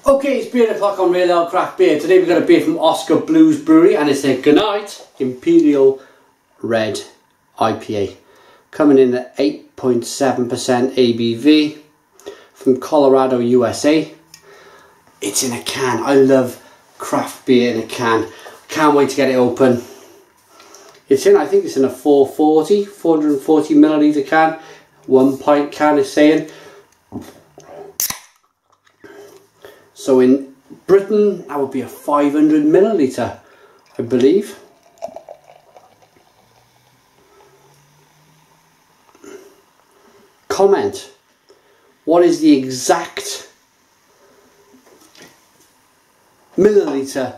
Okay, it's beer o'clock on Real Ale Craft Beer. Today we've got a beer from Oskar Brewery and it's a Goodnight Imperial Red IPA. Coming in at 8.7% ABV from Colorado, USA. It's in a can. I love craft beer in a can. Can't wait to get it open. It's in, I think it's in a 440 milliliter can. 1 pint can is saying. So in Britain, that would be a 500 milliliter, I believe. Comment. What is the exact milliliter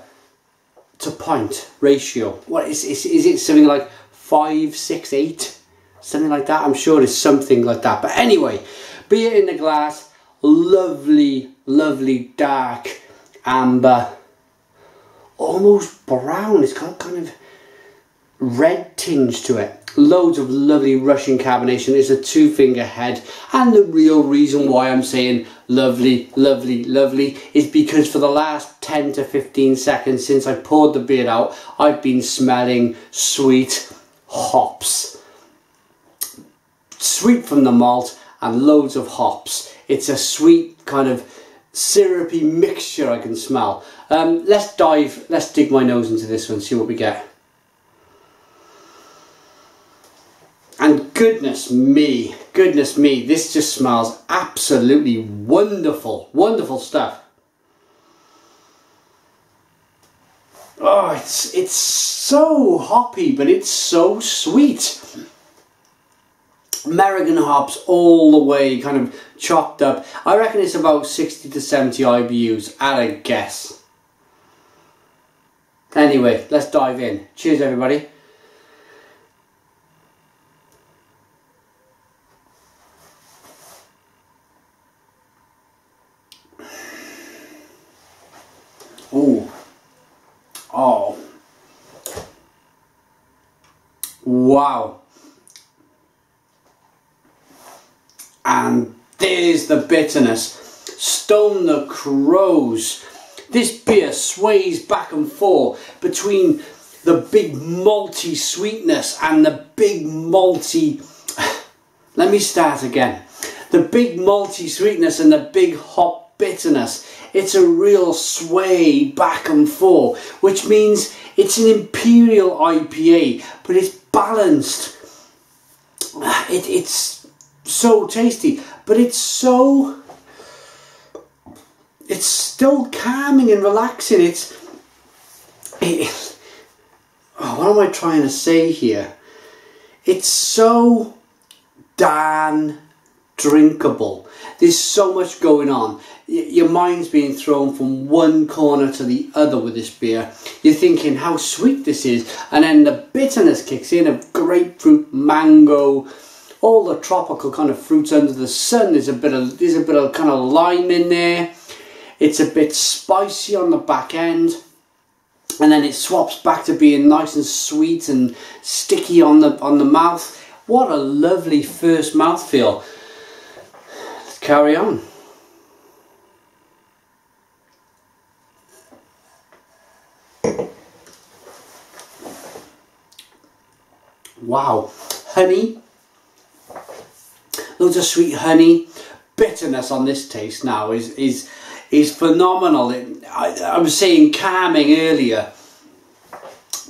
to pint ratio? What is it something like 5, 6, 8? Something like that? I'm sure it's something like that. But anyway, beer in the glass. Lovely, lovely dark amber, almost brown. It's got kind of red tinge to it. Loads of lovely Russian carbonation. It's a 2-finger head, and the real reason why I'm saying lovely, lovely, lovely is because for the last 10 to 15 seconds since I poured the beer out, I've been smelling sweet hops. Sweet from the malt and loads of hops. It's a sweet kind of syrupy mixture I can smell. Let's dig my nose into this one, see what we get. And goodness me, this just smells absolutely wonderful, wonderful stuff. Oh, it's so hoppy, but it's so sweet. American hops all the way, kind of chopped up. I reckon it's about 60 to 70 IBUs at a guess. Anyway, let's dive in. Cheers everybody. Ooh. Oh. Wow. And there's the bitterness. Stone the crows. This beer sways back and forth between the big malty sweetness and the big malty... Let me start again. The big malty sweetness and the big hop bitterness. It's a real sway back and forth, which means it's an Imperial IPA, but it's balanced. It's so tasty, but it's still calming and relaxing. What am I trying to say here? It's so damn drinkable. There's so much going on. Your mind's being thrown from one corner to the other with this beer. You're thinking how sweet this is, and then the bitterness kicks in of grapefruit, mango, all the tropical kind of fruits under the sun. There's a bit of kind of lime in there. It's a bit spicy on the back end, and then it swaps back to being nice and sweet and sticky on the mouth. What a lovely first mouthfeel. Let's carry on. Wow, honey. Loads of sweet honey. Bitterness on this taste now is phenomenal. I was saying calming earlier,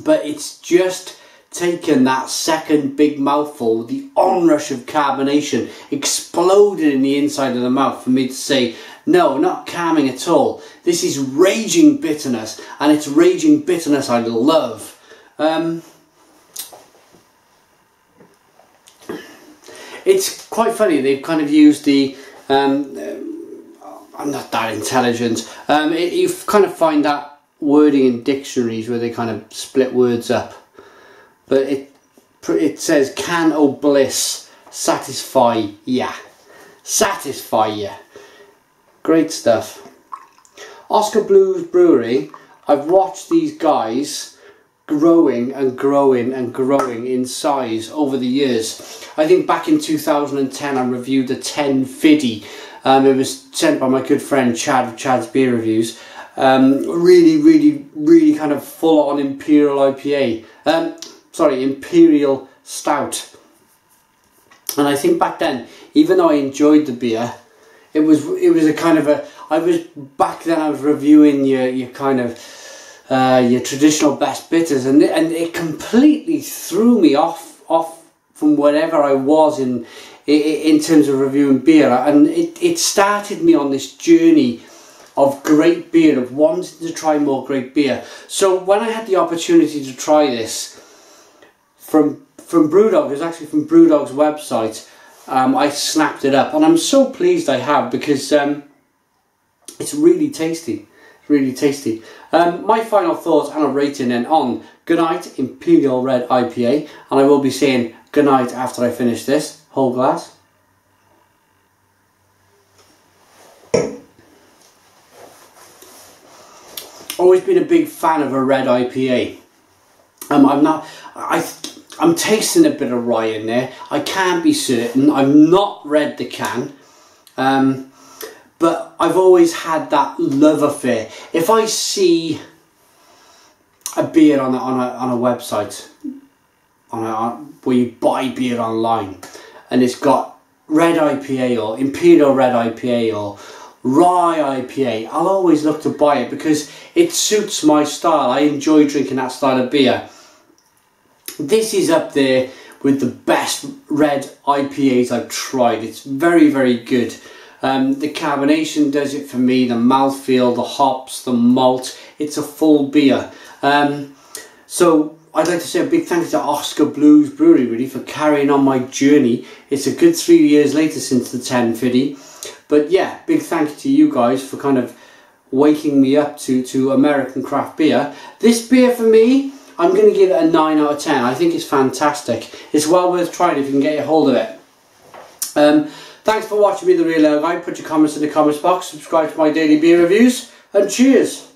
but it's just taken that second big mouthful, the onrush of carbonation exploded in the inside of the mouth for me to say, no, not calming at all. This is raging bitterness, and it's raging bitterness I love. It's quite funny, they've kind of used the, I'm not that intelligent, you kind of find that wording in dictionaries where they kind of split words up, but it says can o bliss satisfy ya, great stuff. Oskar Brewery, I've watched these guys growing and growing and growing in size over the years. I think back in 2010 I reviewed a 10 Fiddy It was sent by my good friend Chad of Chad's Beer Reviews. Really kind of full on Imperial IPA. Sorry, Imperial Stout. And I think back then, even though I enjoyed the beer, it was a kind of a, I was reviewing your kind of your traditional best bitters, and it completely threw me off from wherever I was in terms of reviewing beer, and it started me on this journey of great beer, of wanting to try more great beer. So when I had the opportunity to try this from Brewdog, it was actually from Brewdog's website, I snapped it up, and I'm so pleased I have, because it's really tasty. Really tasty. My final thoughts and a rating then on Goodnight Imperial Red IPA, and I will be saying goodnight after I finish this whole glass. Always been a big fan of a red IPA. I'm tasting a bit of rye in there. I can't be certain. I've not read the can. But I've always had that love affair. If I see a beer on a website, where you buy beer online, and it's got red IPA or Imperial Red IPA or rye IPA, I'll always look to buy it because it suits my style. I enjoy drinking that style of beer. This is up there with the best red IPAs I've tried. It's very, very good. The carbonation does it for me, the mouthfeel, the hops, the malt. It's a full beer. So I'd like to say a big thank you to Oskar Brewery really for carrying on my journey. It's a good 3 years later since the 1050. But yeah, big thank you to you guys for kind of waking me up to American craft beer. This beer for me, I'm going to give it a 9 out of 10. I think it's fantastic. It's well worth trying if you can get your hold of it. Thanks for watching me, The Real Ale Guy. Put your comments in the comments box, subscribe to my daily beer reviews, and cheers!